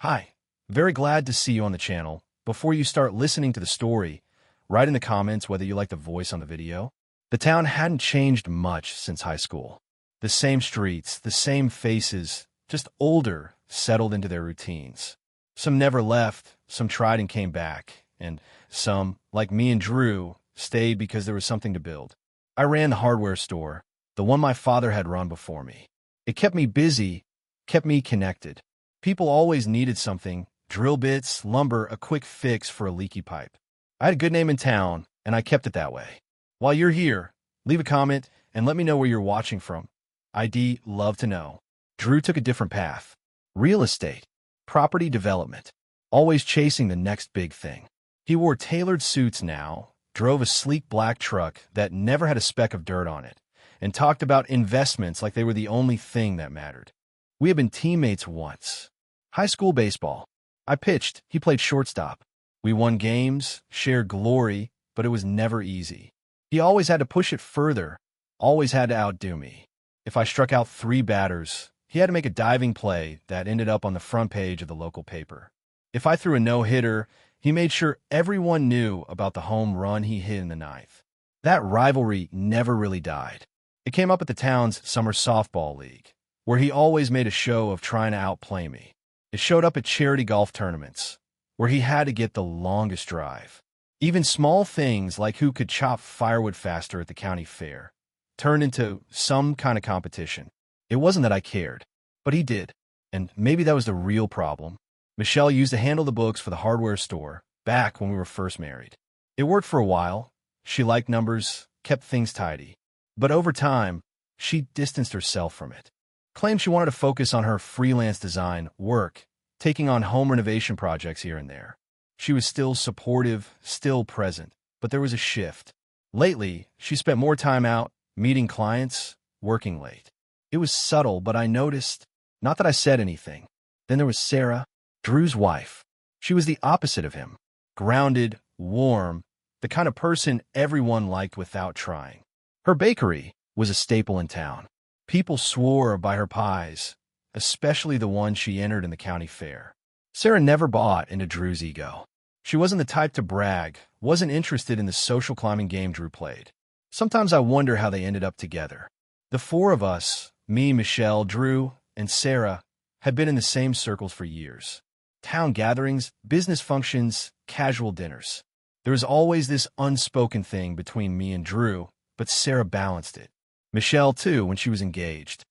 Hi, very glad to see you on the channel. Before you start listening to the story, write in the comments whether you like the voice on the video. The town hadn't changed much since high school. The same streets, the same faces, just older, settled into their routines. Some never left, some tried and came back, and some, like me and Drew, stayed because there was something to build. I ran the hardware store, the one my father had run before me. It kept me busy, kept me connected. People always needed something, drill bits, lumber, a quick fix for a leaky pipe. I had a good name in town, and I kept it that way. While you're here, leave a comment and let me know where you're watching from. I'd love to know. Drew took a different path. Real estate, property development, always chasing the next big thing. He wore tailored suits now, drove a sleek black truck that never had a speck of dirt on it, and talked about investments like they were the only thing that mattered. We had been teammates once. High school baseball. I pitched, he played shortstop. We won games, shared glory, but it was never easy. He always had to push it further, always had to outdo me. If I struck out 3 batters, he had to make a diving play that ended up on the front page of the local paper. If I threw a no-hitter, he made sure everyone knew about the home run he hit in the 9th. That rivalry never really died. It came up at the town's summer softball league, where he always made a show of trying to outplay me. It showed up at charity golf tournaments, where he had to get the longest drive. Even small things like who could chop firewood faster at the county fair turned into some kind of competition. It wasn't that I cared, but he did, and maybe that was the real problem. Michelle used to handle the books for the hardware store back when we were first married. It worked for a while. She liked numbers, kept things tidy. But over time, she distanced herself from it. Claimed she wanted to focus on her freelance design work, taking on home renovation projects here and there. She was still supportive, still present, but there was a shift. Lately, she spent more time out, meeting clients, working late. It was subtle, but I noticed. Not that I said anything. Then there was Sarah, Drew's wife. She was the opposite of him. Grounded, warm, the kind of person everyone liked without trying. Her bakery was a staple in town. People swore by her pies, especially the ones she entered in the county fair. Sarah never bought into Drew's ego. She wasn't the type to brag, wasn't interested in the social climbing game Drew played. Sometimes I wonder how they ended up together. The 4 of us, me, Michelle, Drew, and Sarah, had been in the same circles for years. Town gatherings, business functions, casual dinners. There was always this unspoken thing between me and Drew, but Sarah balanced it. Michelle, too, when she was engaged.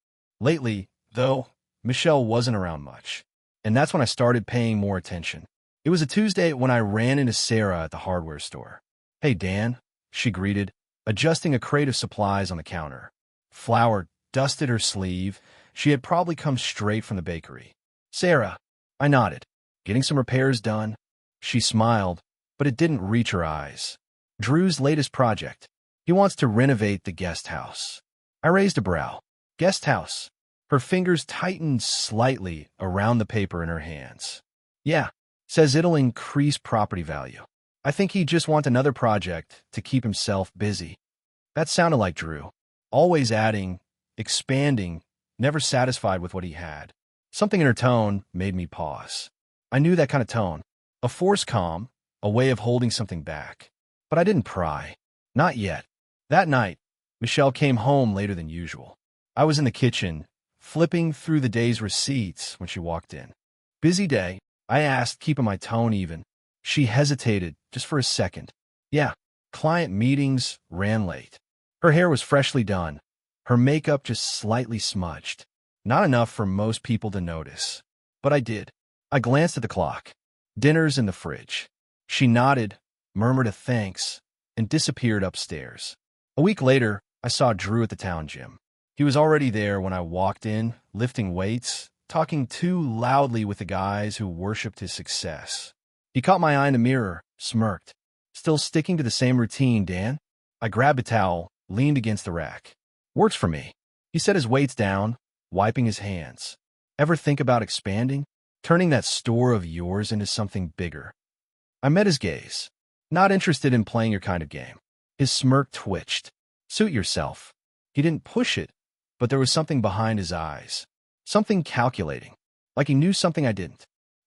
Lately, though, Michelle wasn't around much, and that's when I started paying more attention. It was a Tuesday when I ran into Sarah at the hardware store. "Hey, Dan," she greeted, adjusting a crate of supplies on the counter. Flour dusted her sleeve. She had probably come straight from the bakery. "Sarah," I nodded. "Getting some repairs done?" She smiled, but it didn't reach her eyes. "Drew's latest project. He wants to renovate the guest house." I raised a brow. "Guest house?" Her fingers tightened slightly around the paper in her hands. "Yeah, says it'll increase property value. I think he just wants another project to keep himself busy." That sounded like Drew. Always adding, expanding, never satisfied with what he had. Something in her tone made me pause. I knew that kind of tone. A forced calm, a way of holding something back. But I didn't pry. Not yet. That night, Michelle came home later than usual. I was in the kitchen, flipping through the day's receipts when she walked in. "Busy day?" I asked, keeping my tone even. She hesitated just for a second. "Yeah, client meetings ran late." Her hair was freshly done, her makeup just slightly smudged. Not enough for most people to notice. But I did. I glanced at the clock. Dinner's in the fridge. She nodded, murmured a thanks, and disappeared upstairs. A week later, I saw Drew at the town gym. He was already there when I walked in, lifting weights, talking too loudly with the guys who worshipped his success. He caught my eye in the mirror, smirked. "Still sticking to the same routine, Dan?" I grabbed a towel, leaned against the rack. "Works for me." He set his weights down, wiping his hands. "Ever think about expanding? Turning that store of yours into something bigger?" I met his gaze. "Not interested in playing your kind of game." His smirk twitched. "Suit yourself." He didn't push it, but there was something behind his eyes. Something calculating, like he knew something I didn't.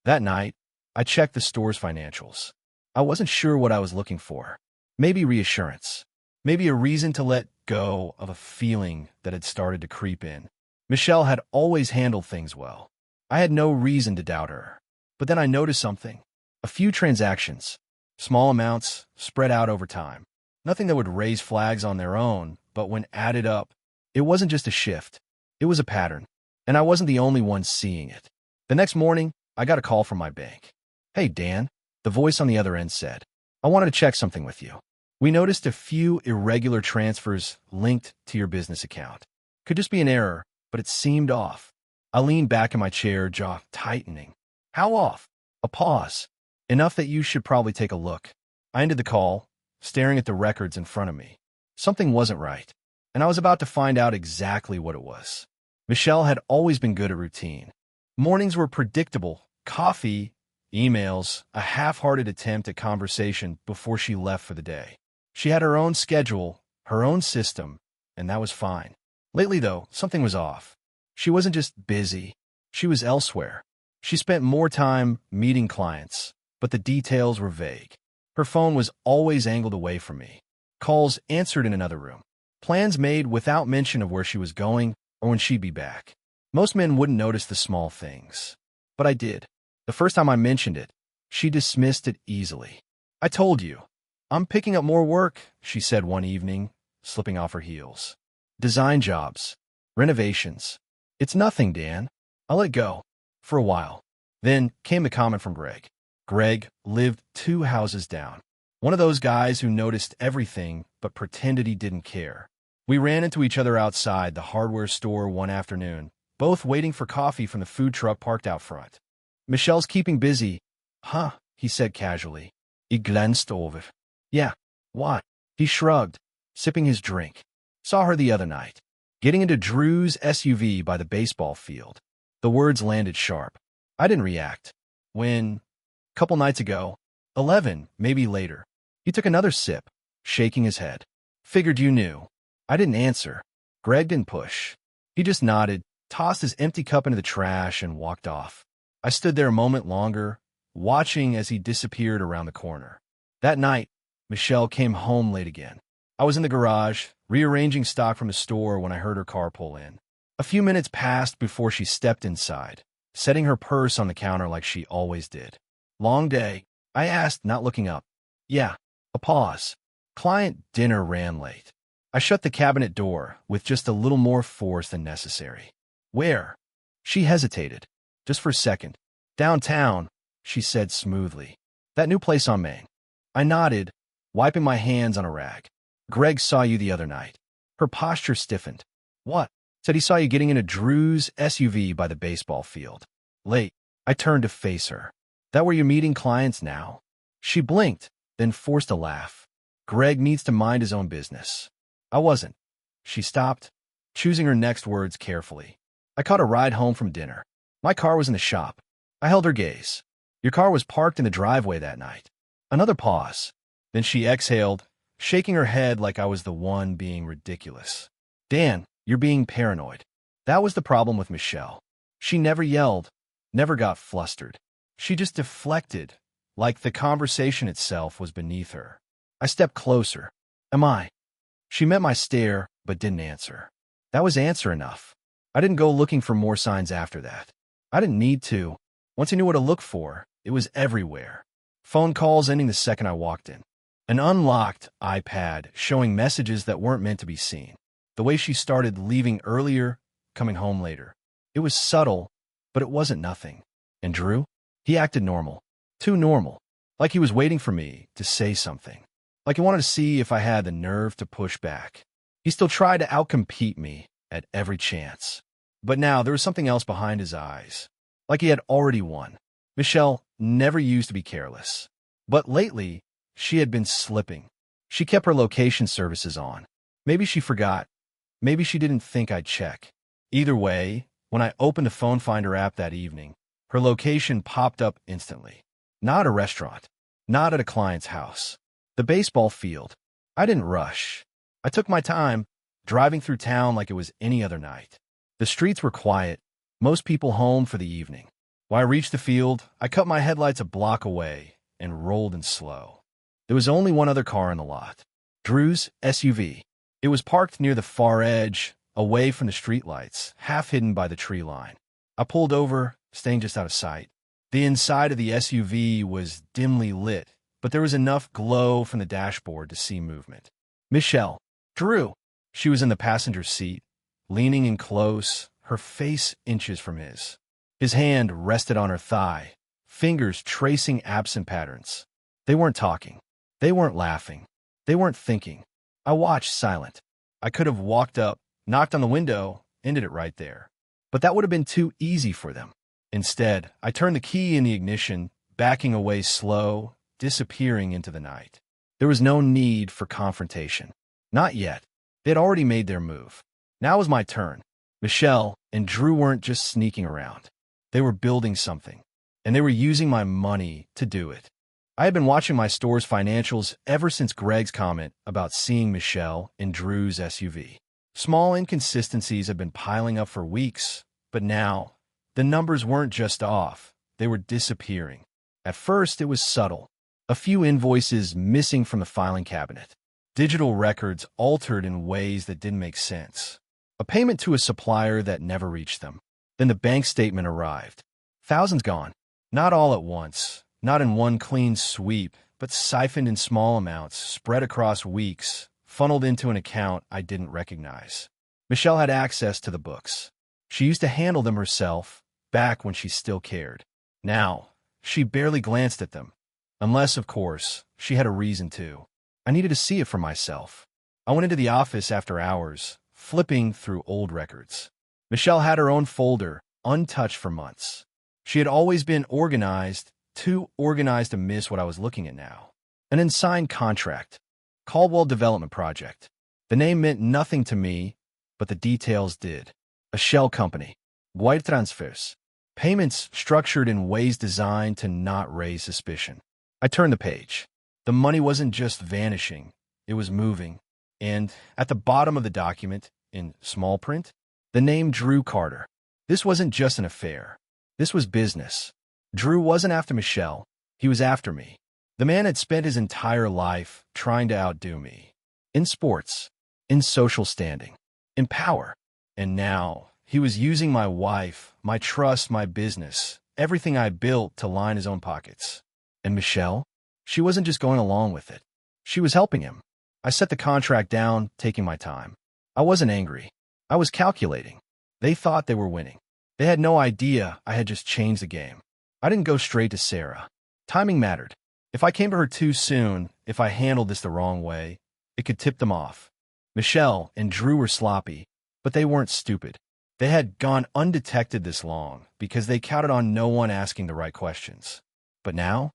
That night, I checked the store's financials. I wasn't sure what I was looking for. Maybe reassurance. Maybe a reason to let go of a feeling that had started to creep in. Michelle had always handled things well. I had no reason to doubt her. But then I noticed something. A few transactions. Small amounts, spread out over time. Nothing that would raise flags on their own, but when added up, it wasn't just a shift. It was a pattern. And I wasn't the only one seeing it. The next morning, I got a call from my bank. "Hey, Dan," the voice on the other end said. "I wanted to check something with you. We noticed a few irregular transfers linked to your business account. Could just be an error, but it seemed off." I leaned back in my chair, jaw tightening. "How off?" A pause. "Enough that you should probably take a look." I ended the call, staring at the records in front of me. Something wasn't right, and I was about to find out exactly what it was. Michelle had always been good at routine. Mornings were predictable. Coffee, emails, a half-hearted attempt at conversation before she left for the day. She had her own schedule, her own system, and that was fine. Lately, though, something was off. She wasn't just busy. She was elsewhere. She spent more time meeting clients, but the details were vague. Her phone was always angled away from me. Calls answered in another room. Plans made without mention of where she was going or when she'd be back. Most men wouldn't notice the small things. But I did. The first time I mentioned it, she dismissed it easily. "I told you. I'm picking up more work," she said one evening, slipping off her heels. "Design jobs. Renovations. It's nothing, Dan. I let it go. For a while." Then came the comment from Greg. Greg lived 2 houses down. One of those guys who noticed everything but pretended he didn't care. We ran into each other outside the hardware store one afternoon, both waiting for coffee from the food truck parked out front. "Michelle's keeping busy." "Huh," he said casually. He glanced over. "Yeah, what?" He shrugged, sipping his drink. "Saw her the other night, getting into Drew's SUV by the baseball field." The words landed sharp. I didn't react. "When?" "Couple nights ago. 11, maybe later." He took another sip, shaking his head. "Figured you knew." I didn't answer. Greg didn't push. He just nodded, tossed his empty cup into the trash, and walked off. I stood there a moment longer, watching as he disappeared around the corner. That night, Michelle came home late again. I was in the garage, rearranging stock from the store when I heard her car pull in. A few minutes passed before she stepped inside, setting her purse on the counter like she always did. "Long day?" I asked, not looking up. "Yeah." A pause. "Client dinner ran late." I shut the cabinet door with just a little more force than necessary. "Where?" She hesitated, just for a second. "Downtown," she said smoothly. "That new place on Main." I nodded, wiping my hands on a rag. "Greg saw you the other night." Her posture stiffened. "What?" "Said he saw you getting into Drew's SUV by the baseball field. Late." I turned to face her. "That where you're meeting clients now?" She blinked, then forced a laugh. "Greg needs to mind his own business." I wasn't. She stopped, choosing her next words carefully. "I caught a ride home from dinner. My car was in the shop." I held her gaze. "Your car was parked in the driveway that night." Another pause. Then she exhaled, shaking her head like I was the one being ridiculous. "Dan, you're being paranoid." That was the problem with Michelle. She never yelled, never got flustered. She just deflected, like the conversation itself was beneath her. I stepped closer. "Am I?" She met my stare, but didn't answer. That was answer enough. I didn't go looking for more signs after that. I didn't need to. Once I knew what to look for, it was everywhere. Phone calls ending the second I walked in. An unlocked iPad showing messages that weren't meant to be seen. The way she started leaving earlier, coming home later. It was subtle, but it wasn't nothing. And Drew? He acted normal. Too normal. Like he was waiting for me to say something. Like he wanted to see if I had the nerve to push back. He still tried to outcompete me at every chance. But now there was something else behind his eyes. Like he had already won. Michelle never used to be careless. But lately, she had been slipping. She kept her location services on. Maybe she forgot. Maybe she didn't think I'd check. Either way, when I opened the phone finder app that evening, her location popped up instantly. Not a restaurant. Not at a client's house. The baseball field. I didn't rush. I took my time, driving through town like it was any other night. The streets were quiet, most people home for the evening. When I reached the field, I cut my headlights a block away and rolled in slow. There was only one other car in the lot. Drew's SUV. It was parked near the far edge, away from the streetlights, half hidden by the tree line. I pulled over, staying just out of sight. The inside of the SUV was dimly lit, but there was enough glow from the dashboard to see movement. Michelle. Drew. She was in the passenger seat, leaning in close, her face inches from his. His hand rested on her thigh, fingers tracing absent patterns. They weren't talking. They weren't laughing. They weren't thinking. I watched, silent. I could have walked up, knocked on the window, ended it right there. But that would have been too easy for them. Instead, I turned the key in the ignition, backing away slow, disappearing into the night. There was no need for confrontation. Not yet. They had already made their move. Now was my turn. Michelle and Drew weren't just sneaking around. They were building something, and they were using my money to do it. I had been watching my store's financials ever since Greg's comment about seeing Michelle in Drew's SUV. Small inconsistencies had been piling up for weeks, but now, the numbers weren't just off, they were disappearing. At first, it was subtle. A few invoices missing from the filing cabinet. Digital records altered in ways that didn't make sense. A payment to a supplier that never reached them. Then the bank statement arrived. Thousands gone. Not all at once, not in one clean sweep, but siphoned in small amounts, spread across weeks, funneled into an account I didn't recognize. Michelle had access to the books. She used to handle them herself, back when she still cared. Now, she barely glanced at them. Unless, of course, she had a reason to. I needed to see it for myself. I went into the office after hours, flipping through old records. Michelle had her own folder, untouched for months. She had always been organized, too organized to miss what I was looking at now. An unsigned contract. Caldwell Development Project. The name meant nothing to me, but the details did. A shell company. Wire transfers. Payments structured in ways designed to not raise suspicion. I turned the page. The money wasn't just vanishing, it was moving. And at the bottom of the document, in small print, the name Drew Carter. This wasn't just an affair. This was business. Drew wasn't after Michelle. He was after me. The man had spent his entire life trying to outdo me. In sports, in social standing, in power. And now, he was using my wife, my trust, my business, everything I built to line his own pockets. And Michelle? She wasn't just going along with it. She was helping him. I set the contract down, taking my time. I wasn't angry. I was calculating. They thought they were winning. They had no idea I had just changed the game. I didn't go straight to Sarah. Timing mattered. If I came to her too soon, if I handled this the wrong way, it could tip them off. Michelle and Drew were sloppy, but they weren't stupid. They had gone undetected this long because they counted on no one asking the right questions. But now,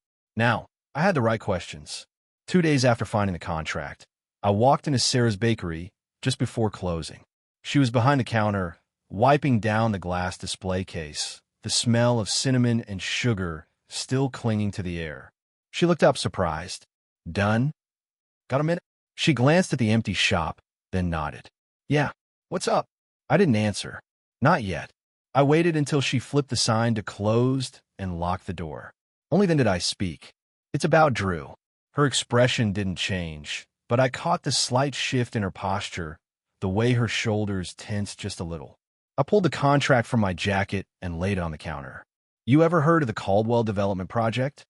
I had the right questions. 2 days after finding the contract, I walked into Sarah's bakery just before closing. She was behind the counter, wiping down the glass display case, the smell of cinnamon and sugar still clinging to the air. She looked up surprised. Done? Got a minute? She glanced at the empty shop, then nodded. Yeah, what's up? I didn't answer. Not yet. I waited until she flipped the sign to closed and locked the door. Only then did I speak. It's about Drew. Her expression didn't change, but I caught the slight shift in her posture, the way her shoulders tensed just a little. I pulled the contract from my jacket and laid it on the counter. You ever heard of the Caldwell Development Project?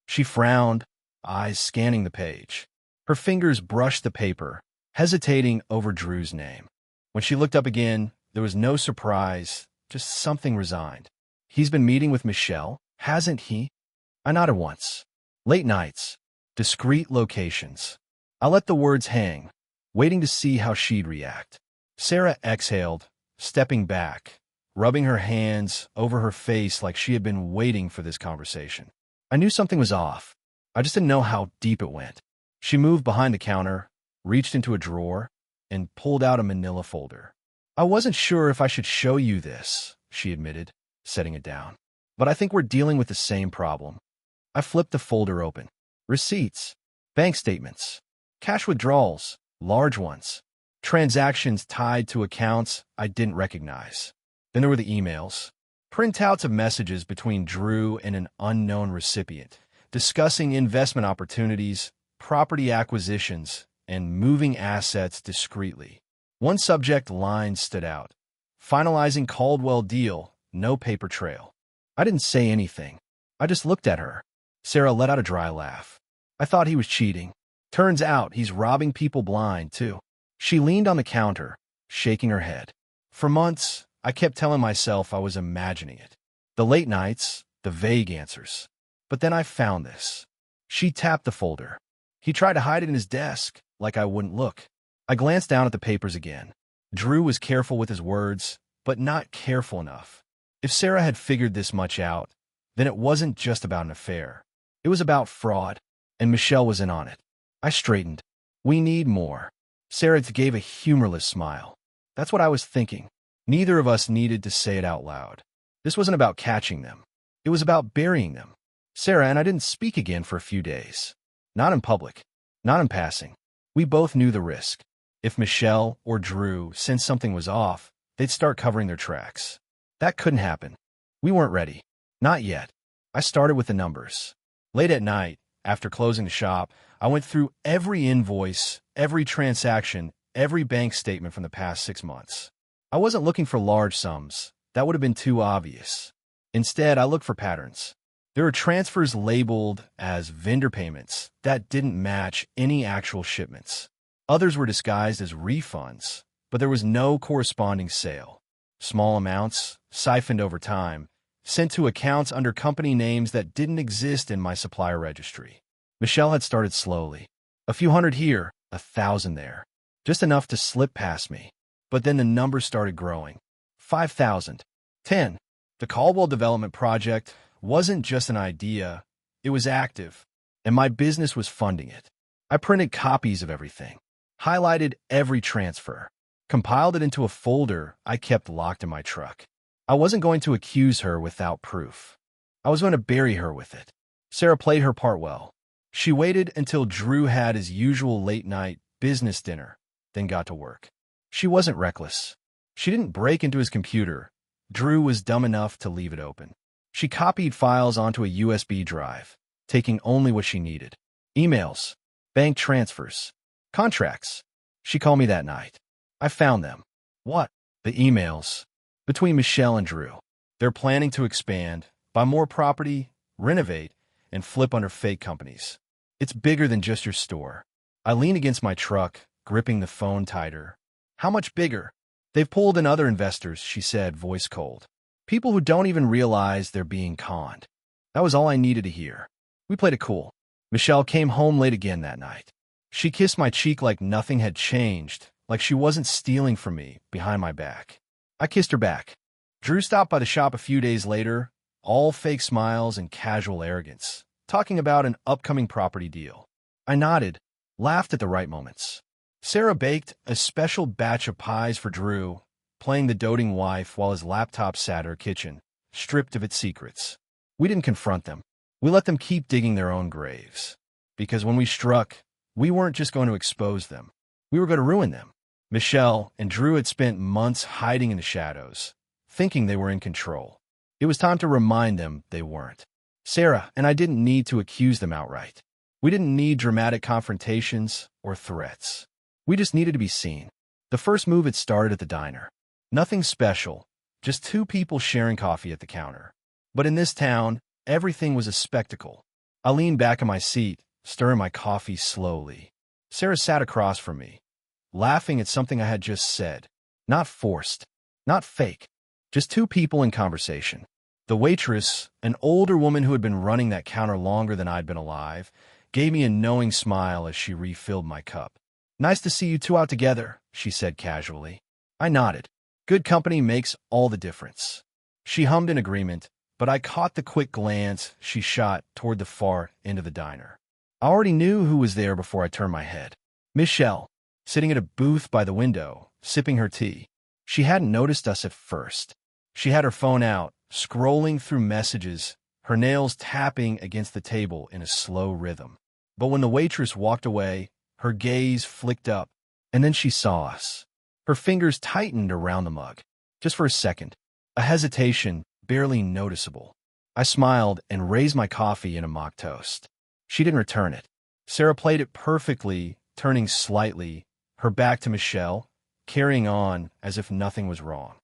She frowned, eyes scanning the page. Her fingers brushed the paper, hesitating over Drew's name. When she looked up again, there was no surprise, just something resigned. He's been meeting with Michelle, hasn't he? I nodded once. Late nights, discreet locations. I let the words hang, waiting to see how she'd react. Sarah exhaled, stepping back, rubbing her hands over her face like she had been waiting for this conversation. I knew something was off. I just didn't know how deep it went. She moved behind the counter, reached into a drawer, and pulled out a manila folder. I wasn't sure if I should show you this, she admitted, setting it down. But I think we're dealing with the same problem. I flipped the folder open. Receipts, bank statements, cash withdrawals, large ones, transactions tied to accounts I didn't recognize. Then there were the emails. Printouts of messages between Drew and an unknown recipient, discussing investment opportunities, property acquisitions, and moving assets discreetly. One subject line stood out. Finalizing Caldwell deal, no paper trail. I didn't say anything. I just looked at her. Sarah let out a dry laugh. I thought he was cheating. Turns out he's robbing people blind, too. She leaned on the counter, shaking her head. For months, I kept telling myself I was imagining it. The late nights, the vague answers. But then I found this. She tapped the folder. He tried to hide it in his desk, like I wouldn't look. I glanced down at the papers again. Drew was careful with his words, but not careful enough. If Sarah had figured this much out, then it wasn't just about an affair. It was about fraud, and Michelle was in on it. I straightened. We need more. Sarah gave a humorless smile. That's what I was thinking. Neither of us needed to say it out loud. This wasn't about catching them. It was about burying them. Sarah and I didn't speak again for a few days. Not in public. Not in passing. We both knew the risk. If Michelle or Drew sensed something was off, they'd start covering their tracks. That couldn't happen. We weren't ready. Not yet. I started with the numbers. Late at night, after closing the shop, I went through every invoice, every transaction, every bank statement from the past 6 months. I wasn't looking for large sums. That would have been too obvious. Instead, I looked for patterns. There were transfers labeled as vendor payments that didn't match any actual shipments. Others were disguised as refunds, but there was no corresponding sale. Small amounts, siphoned over time, sent to accounts under company names that didn't exist in my supplier registry. Michelle had started slowly. A few hundred here, 1,000 there. Just enough to slip past me. But then the numbers started growing. 5,000. 10. The Caldwell development project wasn't just an idea. It was active, and my business was funding it. I printed copies of everything, highlighted every transfer, compiled it into a folder I kept locked in my truck. I wasn't going to accuse her without proof. I was going to bury her with it. Sarah played her part well. She waited until Drew had his usual late-night business dinner, then got to work. She wasn't reckless. She didn't break into his computer. Drew was dumb enough to leave it open. She copied files onto a USB drive, taking only what she needed. Emails, bank transfers, contracts. She called me that night. I found them. What? The emails. Between Michelle and Drew. They're planning to expand, buy more property, renovate, and flip under fake companies. It's bigger than just your store. I lean against my truck, gripping the phone tighter. How much bigger? They've pulled in other investors, she said, voice cold. People who don't even realize they're being conned. That was all I needed to hear. We played it cool. Michelle came home late again that night. She kissed my cheek like nothing had changed, like she wasn't stealing from me behind my back. I kissed her back. Drew stopped by the shop a few days later, all fake smiles and casual arrogance, talking about an upcoming property deal. I nodded, laughed at the right moments. Sarah baked a special batch of pies for Drew, playing the doting wife while his laptop sat in her kitchen, stripped of its secrets. We didn't confront them. We let them keep digging their own graves. Because when we struck, we weren't just going to expose them. We were going to ruin them. Michelle and Drew had spent months hiding in the shadows, thinking they were in control. It was time to remind them they weren't. Sarah and I didn't need to accuse them outright. We didn't need dramatic confrontations or threats. We just needed to be seen. The first move had started at the diner. Nothing special, just two people sharing coffee at the counter. But in this town, everything was a spectacle. I leaned back in my seat, stirring my coffee slowly. Sarah sat across from me, laughing at something I had just said. Not forced, not fake, just two people in conversation. The waitress, an older woman who had been running that counter longer than I'd been alive, gave me a knowing smile as she refilled my cup. Nice to see you two out together, she said casually. I nodded. Good company makes all the difference. She hummed in agreement, but I caught the quick glance she shot toward the far end of the diner. I already knew who was there before I turned my head. Michelle, sitting at a booth by the window, sipping her tea. She hadn't noticed us at first. She had her phone out, scrolling through messages, her nails tapping against the table in a slow rhythm. But when the waitress walked away, her gaze flicked up, and then she saw us. Her fingers tightened around the mug. Just for a second. A hesitation, barely noticeable. I smiled and raised my coffee in a mock toast. She didn't return it. Sarah played it perfectly, turning slightly, her back to Michelle, carrying on as if nothing was wrong.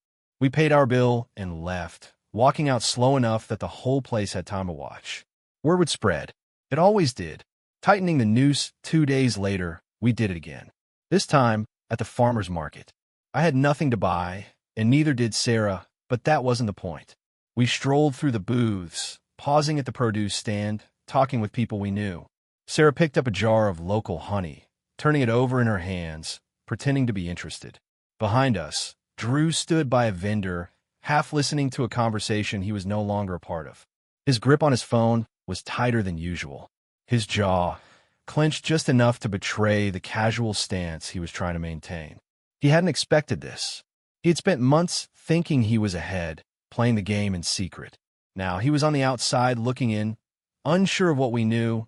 We paid our bill and left, walking out slow enough that the whole place had time to watch. Word would spread. It always did. Tightening the noose 2 days later, we did it again. This time, at the farmer's market. I had nothing to buy, and neither did Sarah, but that wasn't the point. We strolled through the booths, pausing at the produce stand, talking with people we knew. Sarah picked up a jar of local honey, turning it over in her hands, pretending to be interested. Behind us, Drew stood by a vendor, half listening to a conversation he was no longer a part of. His grip on his phone was tighter than usual. His jaw clenched just enough to betray the casual stance he was trying to maintain. He hadn't expected this. He had spent months thinking he was ahead, playing the game in secret. Now he was on the outside looking in, unsure of what we knew,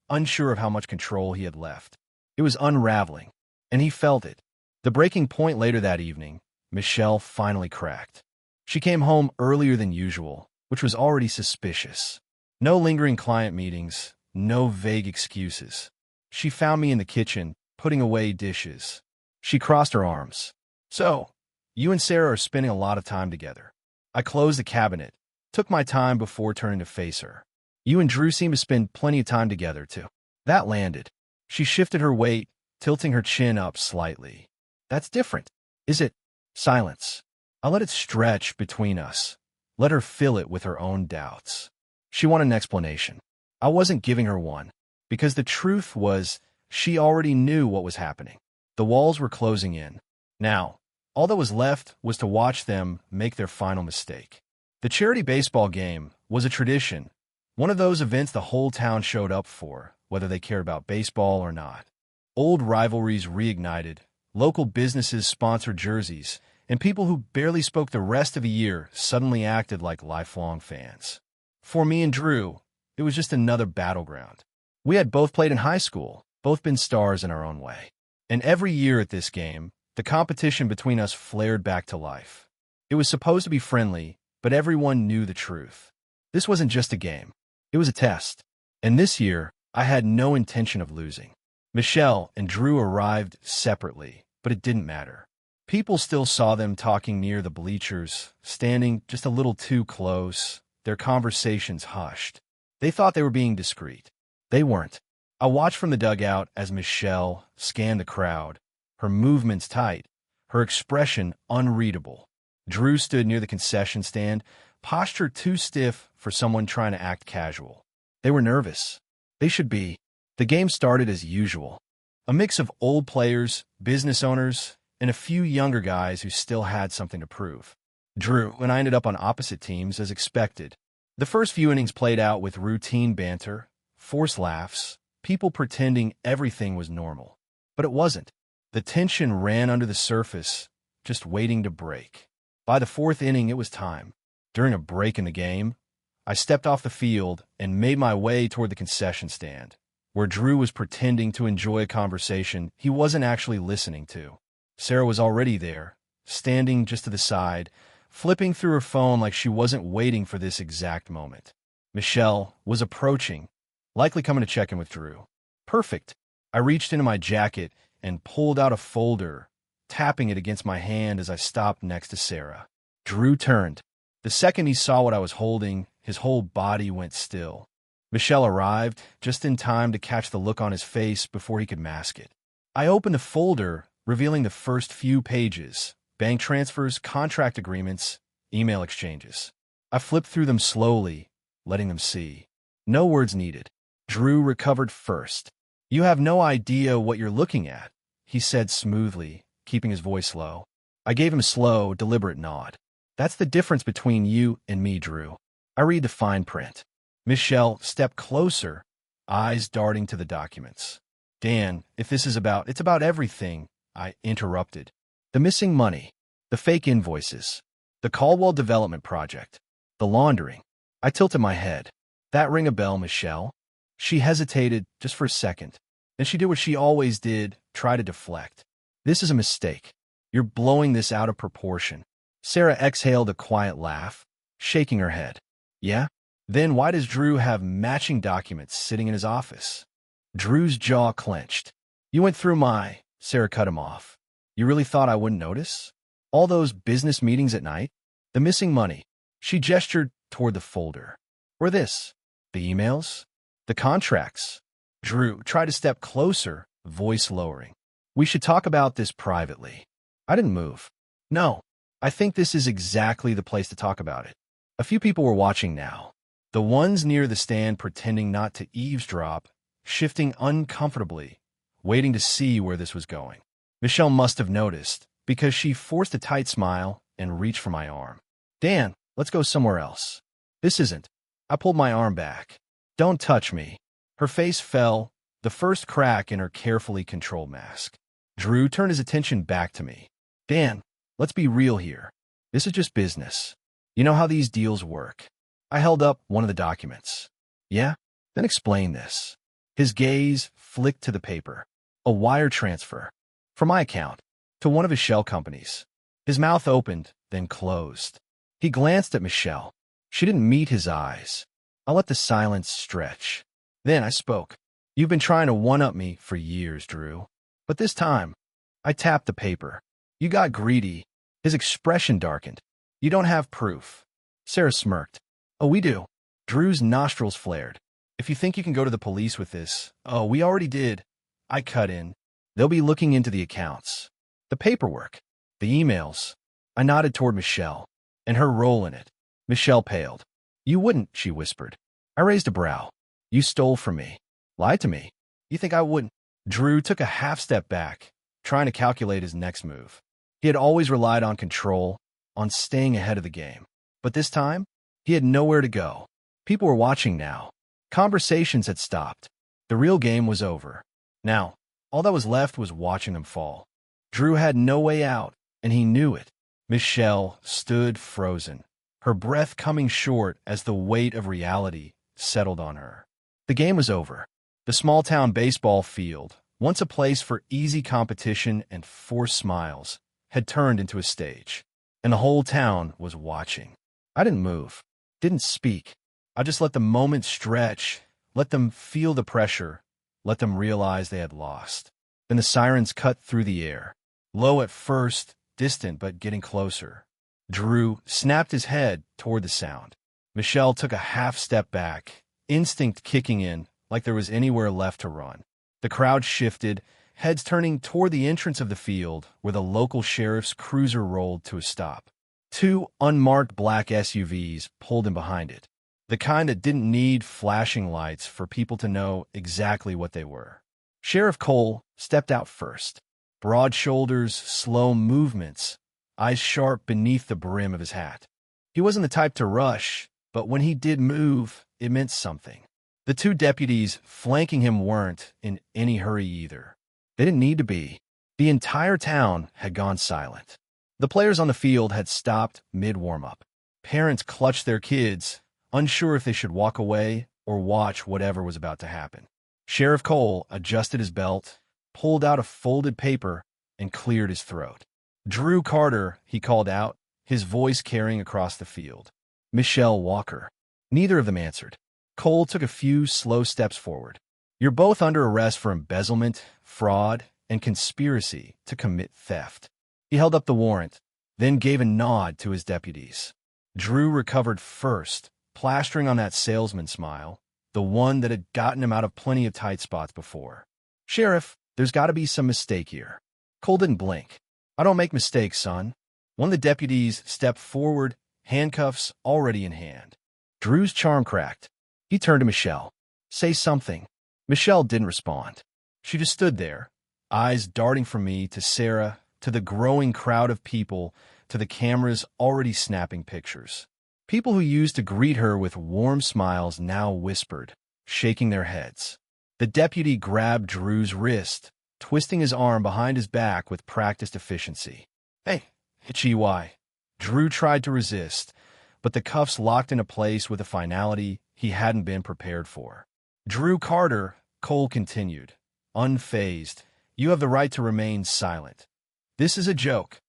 unsure of how much control he had left. It was unraveling, and he felt it. The breaking point later that evening, Michelle finally cracked. She came home earlier than usual, which was already suspicious. No lingering client meetings, no vague excuses. She found me in the kitchen, putting away dishes. She crossed her arms. "So, you and Sarah are spending a lot of time together." I closed the cabinet, took my time before turning to face her. "You and Drew seem to spend plenty of time together, too." That landed. She shifted her weight, tilting her chin up slightly. "That's different, is it?" Silence. I let it stretch between us, let her fill it with her own doubts. She wanted an explanation. I wasn't giving her one, because the truth was she already knew what was happening. The walls were closing in. Now, all that was left was to watch them make their final mistake. The charity baseball game was a tradition, one of those events the whole town showed up for, whether they cared about baseball or not. Old rivalries reignited, local businesses sponsored jerseys, and people who barely spoke the rest of the year suddenly acted like lifelong fans. For me and Drew, it was just another battleground. We had both played in high school, both been stars in our own way. And every year at this game, the competition between us flared back to life. It was supposed to be friendly, but everyone knew the truth. This wasn't just a game. It was a test. And this year, I had no intention of losing. Michelle and Drew arrived separately, but it didn't matter. People still saw them talking near the bleachers, standing just a little too close, their conversations hushed. They thought they were being discreet. They weren't. I watched from the dugout as Michelle scanned the crowd, her movements tight, her expression unreadable. Drew stood near the concession stand, posture too stiff for someone trying to act casual. They were nervous. They should be. The game started as usual. A mix of old players, business owners, and a few younger guys who still had something to prove. Drew and I ended up on opposite teams as expected. The first few innings played out with routine banter, forced laughs, people pretending everything was normal. But it wasn't. The tension ran under the surface, just waiting to break. By the fourth inning, it was time. During a break in the game, I stepped off the field and made my way toward the concession stand, where Drew was pretending to enjoy a conversation he wasn't actually listening to. Sarah was already there, standing just to the side, flipping through her phone like she wasn't waiting for this exact moment. Michelle was approaching, likely coming to check in with Drew. Perfect. I reached into my jacket and pulled out a folder, tapping it against my hand as I stopped next to Sarah. Drew turned. The second he saw what I was holding, his whole body went still. Michelle arrived just in time to catch the look on his face before he could mask it. I opened the folder, revealing the first few pages: bank transfers, contract agreements, email exchanges. I flipped through them slowly, letting them see. No words needed. Drew recovered first. "You have no idea what you're looking at," he said smoothly, keeping his voice low. I gave him a slow, deliberate nod. "That's the difference between you and me, Drew. I read the fine print." Michelle stepped closer, eyes darting to the documents. "Dan, if this is it's about everything," I interrupted. "The missing money, the fake invoices, the Caldwell development project, the laundering." I tilted my head. "That ring a bell, Michelle?" She hesitated just for a second. Then she did what she always did, try to deflect. "This is a mistake. You're blowing this out of proportion." Sarah exhaled a quiet laugh. shaking her head. Yeah? Then why does Drew have matching documents sitting in his office? Drew's jaw clenched. You went through my... Sarah cut him off. You really thought I wouldn't notice? All those business meetings at night? The missing money. She gestured toward the folder. Or this. The emails? The contracts. Drew tried to step closer, voice lowering. We should talk about this privately. I didn't move. No, I think this is exactly the place to talk about it. A few people were watching now. The ones near the stand pretending not to eavesdrop, shifting uncomfortably, waiting to see where this was going. Michelle must have noticed, because she forced a tight smile and reached for my arm. Dan, let's go somewhere else. This isn't. I pulled my arm back. Don't touch me. Her face fell, the first crack in her carefully controlled mask. Drew turned his attention back to me. Dan, let's be real here. This is just business. You know how these deals work. I held up one of the documents. Yeah? Then explain this. His gaze flicked to the paper. A wire transfer. From my account. To one of his shell companies. His mouth opened, then closed. He glanced at Michelle. She didn't meet his eyes. I let the silence stretch. Then I spoke. You've been trying to one-up me for years, Drew. But this time, I tapped the paper. You got greedy. His expression darkened. You don't have proof. Sarah smirked. Oh, we do. Drew's nostrils flared. If you think you can go to the police with this, oh, we already did. I cut in. They'll be looking into the accounts. The paperwork. The emails. I nodded toward Michelle, and her role in it. Michelle paled. You wouldn't, she whispered. I raised a brow. You stole from me. Lied to me. You think I wouldn't? Drew took a half step back, trying to calculate his next move. He had always relied on control, on staying ahead of the game. But this time, he had nowhere to go. People were watching now. Conversations had stopped. The real game was over. Now, all that was left was watching them fall. Drew had no way out, and he knew it. Michelle stood frozen, her breath coming short as the weight of reality settled on her. The game was over. The small-town baseball field, once a place for easy competition and forced smiles, had turned into a stage, and the whole town was watching. I didn't move, didn't speak. I just let the moment stretch, let them feel the pressure, let them realize they had lost. Then the sirens cut through the air, low at first, distant but getting closer. Drew snapped his head toward the sound. Michelle took a half step back, instinct kicking in like there was anywhere left to run. The crowd shifted, heads turning toward the entrance of the field where the local sheriff's cruiser rolled to a stop. Two unmarked black SUVs pulled in behind it, the kind that didn't need flashing lights for people to know exactly what they were. Sheriff Cole stepped out first. Broad shoulders, slow movements, eyes sharp beneath the brim of his hat. He wasn't the type to rush, but when he did move, it meant something. The two deputies flanking him weren't in any hurry either. They didn't need to be. The entire town had gone silent. The players on the field had stopped mid-warm-up. Parents clutched their kids, unsure if they should walk away or watch whatever was about to happen. Sheriff Cole adjusted his belt, pulled out a folded paper, and cleared his throat. Drew Carter, he called out, his voice carrying across the field. Michelle Walker. Neither of them answered. Cole took a few slow steps forward. You're both under arrest for embezzlement, fraud, and conspiracy to commit theft. He held up the warrant, then gave a nod to his deputies. Drew recovered first, plastering on that salesman smile, the one that had gotten him out of plenty of tight spots before. Sheriff, there's got to be some mistake here. Cole didn't blink. I don't make mistakes, son. One of the deputies stepped forward, handcuffs already in hand. Drew's charm cracked. He turned to Michelle. Say something. Michelle didn't respond. She just stood there, eyes darting from me to Sarah, to the growing crowd of people, to the cameras already snapping pictures. People who used to greet her with warm smiles now whispered, shaking their heads. The deputy grabbed Drew's wrist, twisting his arm behind his back with practiced efficiency. Hey, H-E-Y. Drew tried to resist, but the cuffs locked into place with a finality he hadn't been prepared for. Drew Carter, Cole continued, unfazed. You have the right to remain silent. This is a joke.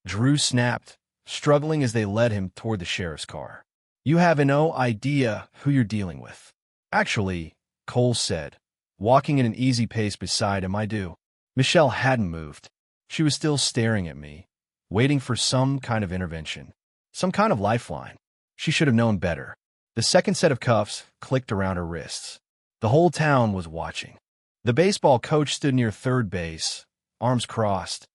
Drew snapped, struggling as they led him toward the sheriff's car. You have no idea who you're dealing with. Actually, Cole said, walking at an easy pace beside him. I do. Michelle hadn't moved. She was still staring at me, waiting for some kind of intervention, some kind of lifeline. She should have known better. The second set of cuffs clicked around her wrists. The whole town was watching. The baseball coach stood near third base, arms crossed,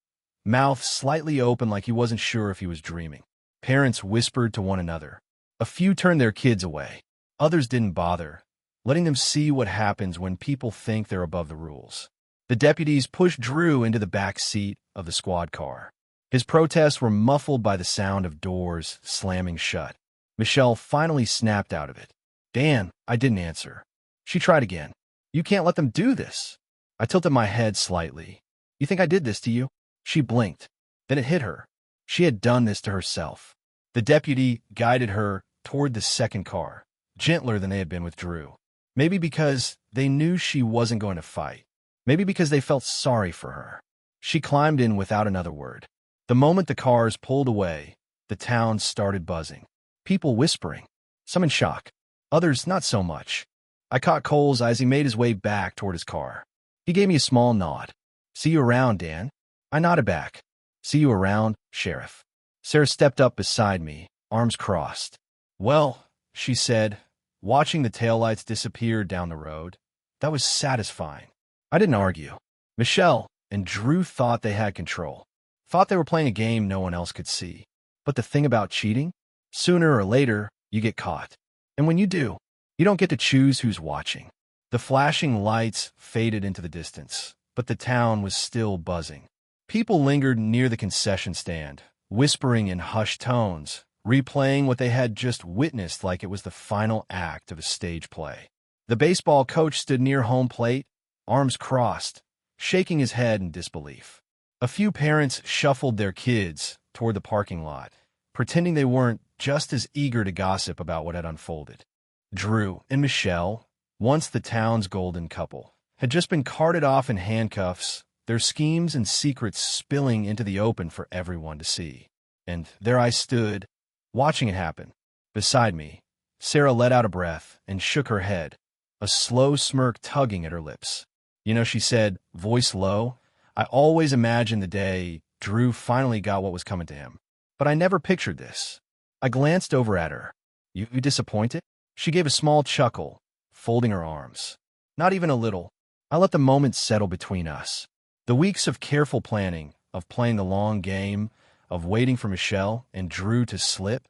mouth slightly open like he wasn't sure if he was dreaming. Parents whispered to one another. A few turned their kids away. Others didn't bother, letting them see what happens when people think they're above the rules. The deputies pushed Drew into the back seat of the squad car. His protests were muffled by the sound of doors slamming shut. Michelle finally snapped out of it. Dan, I didn't answer. She tried again. You can't let them do this. I tilted my head slightly. You think I did this to you? She blinked. Then it hit her. She had done this to herself. The deputy guided her toward the second car, gentler than they had been with Drew. Maybe because they knew she wasn't going to fight. Maybe because they felt sorry for her. She climbed in without another word. The moment the cars pulled away, the town started buzzing. People whispering, some in shock, others not so much. I caught Cole's eye as he made his way back toward his car. He gave me a small nod. See you around, Dan. I nodded back. See you around, Sheriff. Sarah stepped up beside me, arms crossed. Well, she said, watching the taillights disappear down the road. That was satisfying. I didn't argue. Michelle and Drew thought they had control. Thought they were playing a game no one else could see. But the thing about cheating? Sooner or later, you get caught. And when you do, you don't get to choose who's watching. The flashing lights faded into the distance, but the town was still buzzing. People lingered near the concession stand, whispering in hushed tones, replaying what they had just witnessed like it was the final act of a stage play. The baseball coach stood near home plate, arms crossed, shaking his head in disbelief. A few parents shuffled their kids toward the parking lot, pretending they weren't just as eager to gossip about what had unfolded. Drew and Michelle, once the town's golden couple, had just been carted off in handcuffs, their schemes and secrets spilling into the open for everyone to see. And there I stood, watching it happen. Beside me, Sarah let out a breath and shook her head, a slow smirk tugging at her lips. You know, she said, voice low, I always imagined the day Drew finally got what was coming to him. But I never pictured this. I glanced over at her. You disappointed? She gave a small chuckle, folding her arms. Not even a little. I let the moment settle between us. The weeks of careful planning, of playing the long game, of waiting for Michelle and Drew to slip,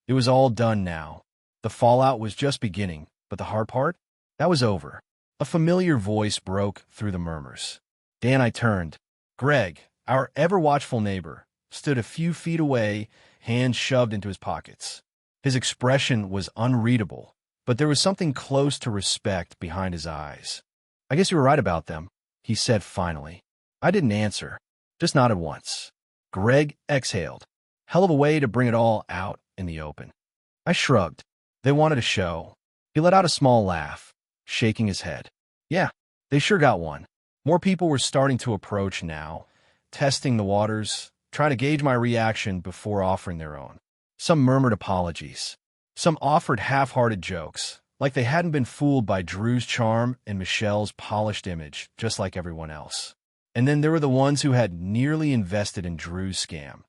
it was all done now. The fallout was just beginning, but the hard part? That was over. A familiar voice broke through the murmurs. Dan, I turned. Greg, our ever-watchful neighbor, stood a few feet away, hands shoved into his pockets. His expression was unreadable, but there was something close to respect behind his eyes. I guess you were right about them, he said finally. I didn't answer, just nodded once. Greg exhaled. Hell of a way to bring it all out in the open. I shrugged. They wanted a show. He let out a small laugh, shaking his head. Yeah, they sure got one. More people were starting to approach now, testing the waters, trying to gauge my reaction before offering their own. Some murmured apologies. Some offered half-hearted jokes, like they hadn't been fooled by Drew's charm and Michelle's polished image, just like everyone else. And then there were the ones who had nearly invested in Drew's scam.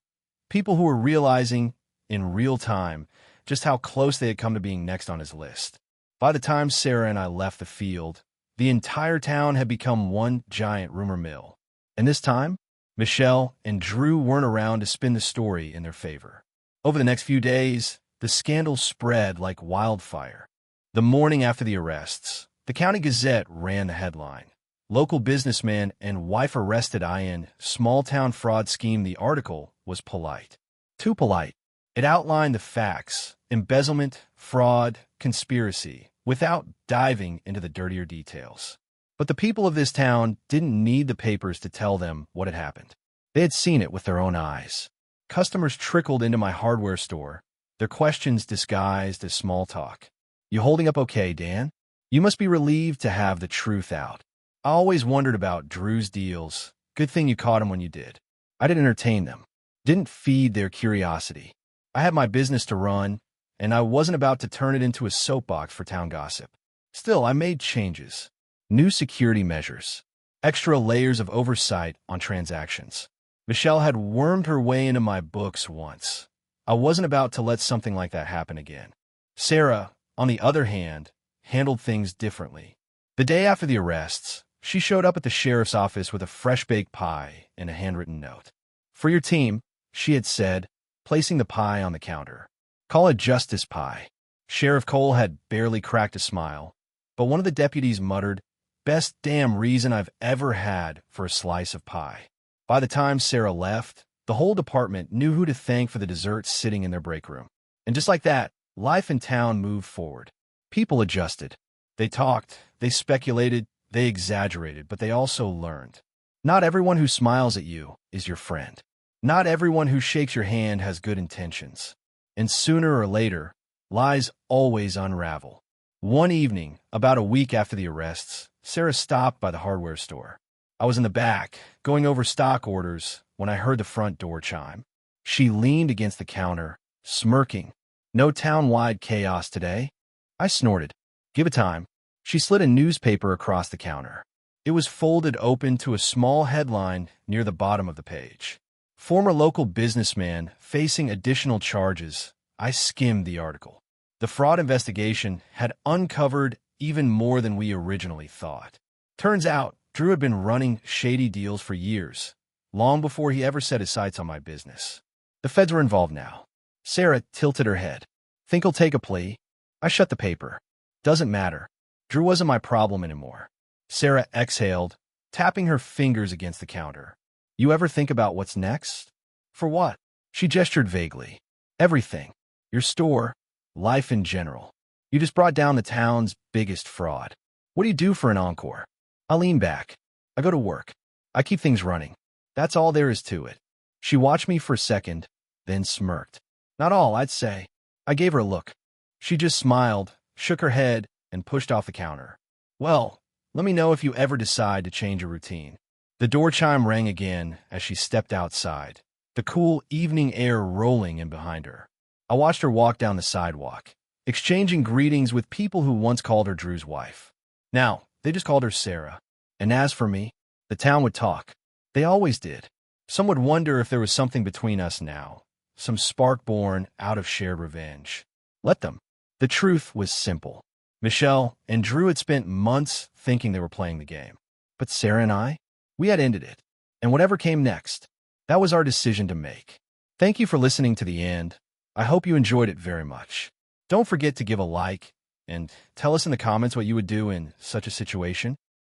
People who were realizing, in real time, just how close they had come to being next on his list. By the time Sarah and I left the field, the entire town had become one giant rumor mill. And this time, Michelle and Drew weren't around to spin the story in their favor. Over the next few days, the scandal spread like wildfire. The morning after the arrests, the County Gazette ran the headline. Local businessman and wife arrested in small-town fraud scheme. The article was polite. Too polite. It outlined the facts, embezzlement, fraud, conspiracy, without diving into the dirtier details. But the people of this town didn't need the papers to tell them what had happened. They had seen it with their own eyes. Customers trickled into my hardware store, their questions disguised as small talk. You holding up okay, Dan? You must be relieved to have the truth out. I always wondered about Drew's deals. Good thing you caught him when you did. I didn't entertain them. Didn't feed their curiosity. I had my business to run, and I wasn't about to turn it into a soapbox for town gossip. Still, I made changes. New security measures. Extra layers of oversight on transactions. Michelle had wormed her way into my books once. I wasn't about to let something like that happen again. Sarah, on the other hand, handled things differently. The day after the arrests, she showed up at the sheriff's office with a fresh-baked pie and a handwritten note. "For your team," she had said, placing the pie on the counter. "Call it Justice Pie." Sheriff Cole had barely cracked a smile, but one of the deputies muttered, "Best damn reason I've ever had for a slice of pie." By the time Sarah left, the whole department knew who to thank for the dessert sitting in their break room. And just like that, life in town moved forward. People adjusted. They talked, they speculated, they exaggerated, but they also learned. Not everyone who smiles at you is your friend. Not everyone who shakes your hand has good intentions. And sooner or later, lies always unravel. One evening, about a week after the arrests, Sarah stopped by the hardware store. I was in the back, going over stock orders, when I heard the front door chime. She leaned against the counter, smirking. "No town-wide chaos today?" I snorted. "Give it time." She slid a newspaper across the counter. It was folded open to a small headline near the bottom of the page. "Former local businessman facing additional charges." I skimmed the article. The fraud investigation had uncovered even more than we originally thought. Turns out, Drew had been running shady deals for years, long before he ever set his sights on my business. The feds were involved now. Sarah tilted her head. "Think he'll take a plea?" I shut the paper. "Doesn't matter. Drew wasn't my problem anymore." Sarah exhaled, tapping her fingers against the counter. "You ever think about what's next?" "For what?" She gestured vaguely. "Everything. Your store, life in general. You just brought down the town's biggest fraud. What do you do for an encore?" I lean back. "I go to work. I keep things running. That's all there is to it." She watched me for a second, then smirked. "Not all, I'd say." I gave her a look. She just smiled, shook her head, and pushed off the counter. "Well, let me know if you ever decide to change your routine." The door chime rang again as she stepped outside, the cool evening air rolling in behind her. I watched her walk down the sidewalk, exchanging greetings with people who once called her Drew's wife. Now, they just called her Sarah. And as for me, the town would talk. They always did. Some would wonder if there was something between us now, some spark born out of shared revenge. Let them. The truth was simple. Michelle and Drew had spent months thinking they were playing the game. But Sarah and I, we had ended it. And whatever came next, that was our decision to make. Thank you for listening to the end. I hope you enjoyed it very much. Don't forget to give a like and tell us in the comments what you would do in such a situation.